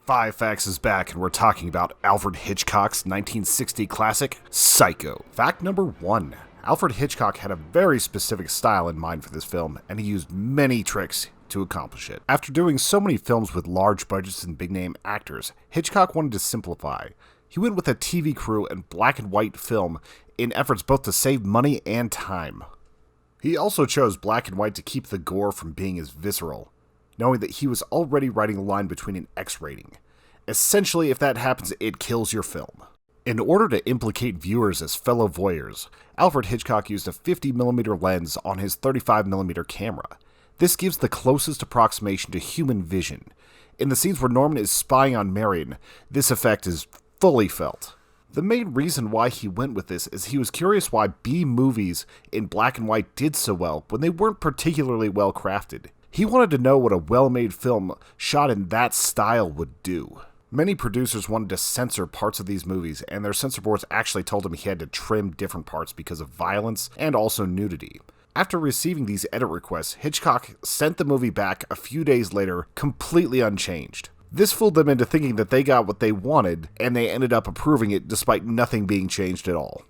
Five Facts is back, and we're talking about Alfred Hitchcock's 1960 classic, Psycho. Fact number 1. Alfred Hitchcock had a very specific style in mind for this film, and he used many tricks to accomplish it. After doing so many films with large budgets and big-name actors, Hitchcock wanted to simplify. He went with a TV crew and black and white film in efforts both to save money and time. He also chose black and white to keep the gore from being as visceral, knowing that he was already writing a line between an X rating. Essentially, if that happens, it kills your film. In order to implicate viewers as fellow voyeurs, Alfred Hitchcock used a 50mm lens on his 35mm camera. This gives the closest approximation to human vision. In the scenes where Norman is spying on Marion, this effect is fully felt. The main reason why he went with this is he was curious why B movies in black and white did so well when they weren't particularly well crafted. He wanted to know what a well-made film shot in that style would do. Many producers wanted to censor parts of these movies, and their censor boards actually told him he had to trim different parts because of violence and also nudity. After receiving these edit requests, Hitchcock sent the movie back a few days later, completely unchanged. This fooled them into thinking that they got what they wanted, and they ended up approving it despite nothing being changed at all.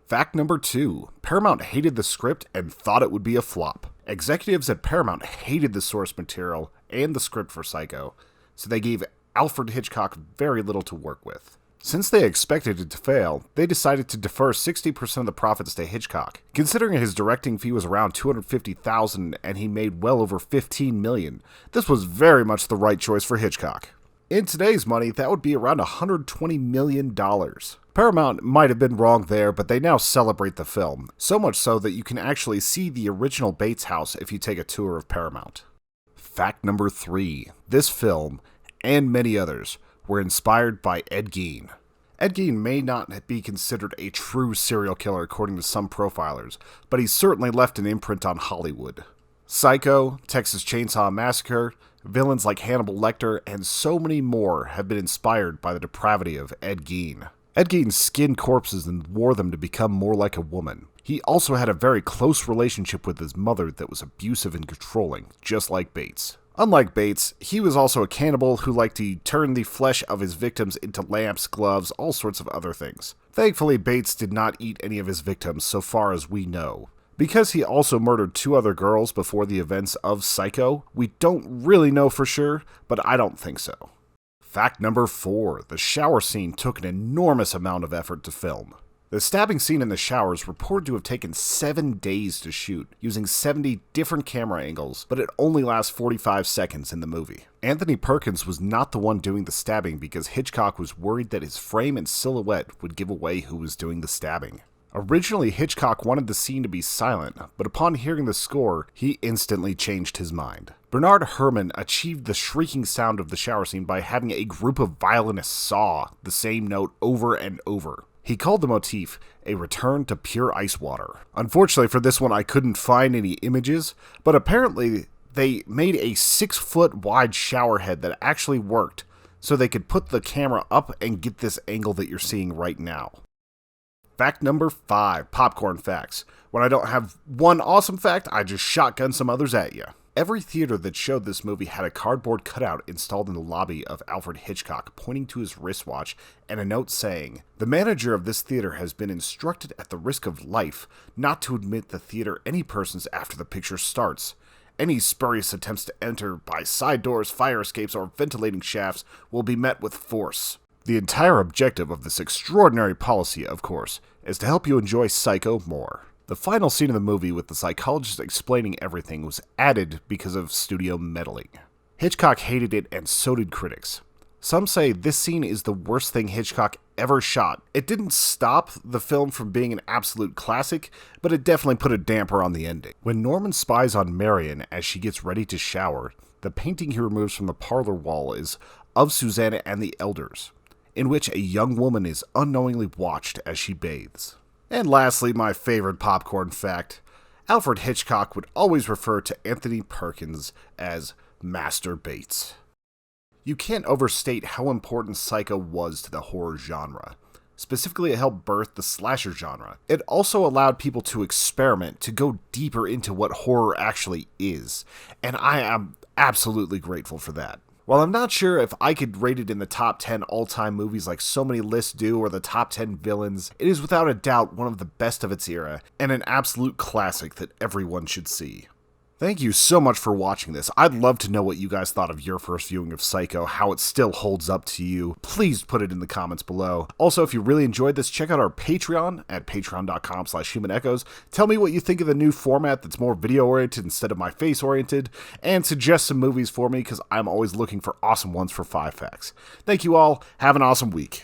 Fact number 2. Paramount hated the script and thought it would be a flop. Executives at Paramount hated the source material and the script for Psycho, so they gave Alfred Hitchcock very little to work with. Since they expected it to fail, they decided to defer 60% of the profits to Hitchcock. Considering his directing fee was around $250,000 and he made well over $15 million, this was very much the right choice for Hitchcock. In today's money, that would be around $120 million. Paramount might have been wrong there, but they now celebrate the film, so much so that you can actually see the original Bates house if you take a tour of Paramount. Fact number 3. This film, and many others, were inspired by Ed Gein. Ed Gein may not be considered a true serial killer according to some profilers, but he certainly left an imprint on Hollywood. Psycho, Texas Chainsaw Massacre, villains like Hannibal Lecter, and so many more have been inspired by the depravity of Ed Gein. Ed Gein skinned corpses and wore them to become more like a woman. He also had a very close relationship with his mother that was abusive and controlling, just like Bates. Unlike Bates, he was also a cannibal who liked to turn the flesh of his victims into lamps, gloves, all sorts of other things. Thankfully, Bates did not eat any of his victims so far as we know. Because he also murdered 2 other girls before the events of Psycho, we don't really know for sure, but I don't think so. Fact number 4. The shower scene took an enormous amount of effort to film. The stabbing scene in the shower is reported to have taken 7 days to shoot, using 70 different camera angles, but it only lasts 45 seconds in the movie. Anthony Perkins was not the one doing the stabbing because Hitchcock was worried that his frame and silhouette would give away who was doing the stabbing. Originally, Hitchcock wanted the scene to be silent, but upon hearing the score, he instantly changed his mind. Bernard Herrmann achieved the shrieking sound of the shower scene by having a group of violinists saw the same note over and over. He called the motif a return to pure ice water. Unfortunately for this one, I couldn't find any images, but apparently they made a 6-foot wide shower head that actually worked, so they could put the camera up and get this angle that you're seeing right now. Fact number 5, popcorn facts. When I don't have one awesome fact, I just shotgun some others at you. Every theater that showed this movie had a cardboard cutout installed in the lobby of Alfred Hitchcock pointing to his wristwatch and a note saying, "The manager of this theater has been instructed at the risk of life not to admit the theater any persons after the picture starts. Any spurious attempts to enter by side doors, fire escapes, or ventilating shafts will be met with force." The entire objective of this extraordinary policy, of course, is to help you enjoy Psycho more. The final scene of the movie with the psychologist explaining everything was added because of studio meddling. Hitchcock hated it and so did critics. Some say this scene is the worst thing Hitchcock ever shot. It didn't stop the film from being an absolute classic, but it definitely put a damper on the ending. When Norman spies on Marion as she gets ready to shower, the painting he removes from the parlor wall is of Susanna and the elders, in which a young woman is unknowingly watched as she bathes. And lastly, my favorite popcorn fact, Alfred Hitchcock would always refer to Anthony Perkins as Master Bates. You can't overstate how important Psycho was to the horror genre. Specifically, it helped birth the slasher genre. It also allowed people to experiment, to go deeper into what horror actually is, and I am absolutely grateful for that. While I'm not sure if I could rate it in the top 10 all-time movies like so many lists do, or the top 10 villains, it is without a doubt one of the best of its era, and an absolute classic that everyone should see. Thank you so much for watching this. I'd love to know what you guys thought of your first viewing of Psycho, how it still holds up to you. Please put it in the comments below. Also, if you really enjoyed this, check out our Patreon at patreon.com/humanechoes. Tell me what you think of the new format that's more video-oriented instead of my face-oriented, and suggest some movies for me because I'm always looking for awesome ones for 5 facts. Thank you all. Have an awesome week.